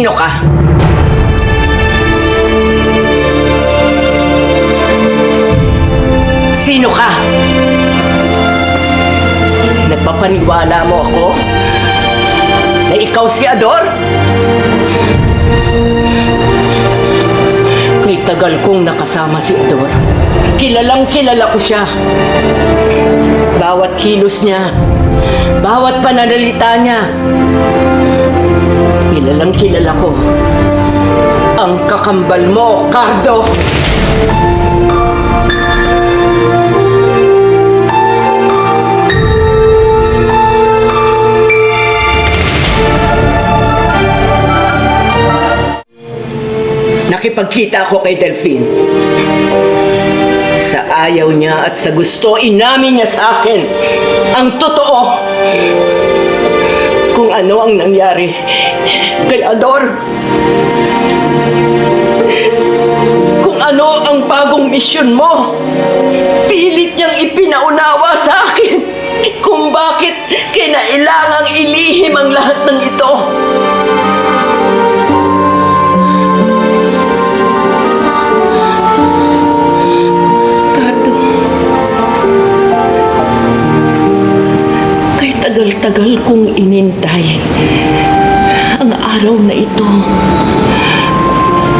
Sino ka? Sino ka? Nagpapaniwala mo ako na ikaw si Ador? Kay tagal kong nakasama si Ador. Kilalang kilala ko siya. Bawat kilos niya, bawat pananalita niya. Kilalang kilala ko ang kakambal mo, Cardo. Nakipagkita ako kay Delphine. Sa ayaw niya at sa gusto, inamin niya sa akin ang totoo kung ano ang nangyari kay Ador. Kung ano ang bagong misyon mo. Pilit niyang ipinaunawa sa akin kung bakit kinailangang ilihim ang lahat ng ito. Tagal-tagal kong inintay ang araw na ito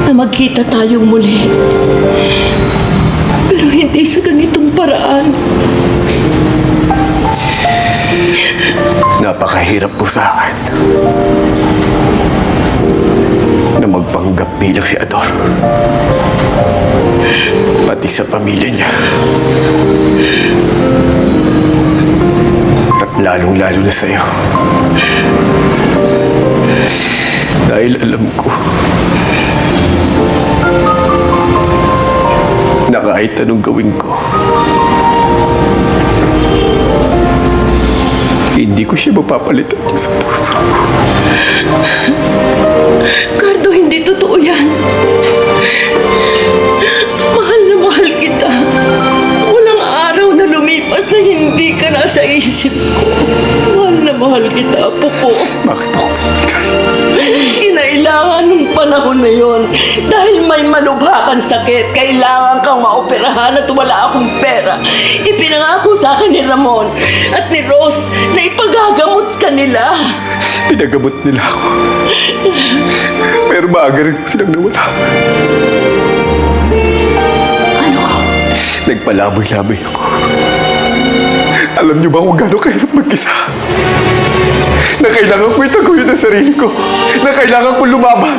na magkita tayong muli. Pero hindi sa ganitong paraan. Napakahirap po sa akin na magpanggap bilang si Ador. Pati sa pamilya niya. Lalong-lalo na sa'yo. Dahil alam ko na kahit anong gawin ko, hindi ko siya mapapalitan niya sa puso ko. Cardo, hindi totoo yan. Mahal na mahal kita. Walang araw na lumipas na hindi ka nasa isip ko. Mahal na mahal kita, apo ko. Bakit ako pinigay? Kinailangan nung panahon na yon. Dahil may malubha kang sakit, kailangan kang maoperahan at wala akong pera. Ipinangako sa akin ni Ramon at ni Rose na ipagagamot ka nila. Pinagamot nila ako. Pero maaga rin silang nawala. Ano? Nagpalaboy-laboy ako. Alam niyo ba kung gaano kahirap mag-isa? Na kailangan ko itaguyod ang sarili ko. Na kailangan ko lumaban.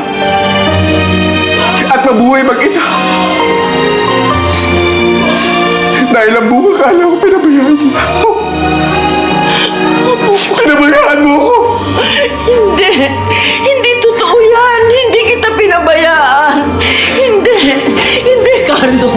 At mabuhay mag-isa. Dahil ang buong akala ko pinabayaan niyo ako. Pinabayaan mo ako. Hindi! Hindi totoo yan! Hindi kita pinabayaan! Hindi! Hindi, Cardo!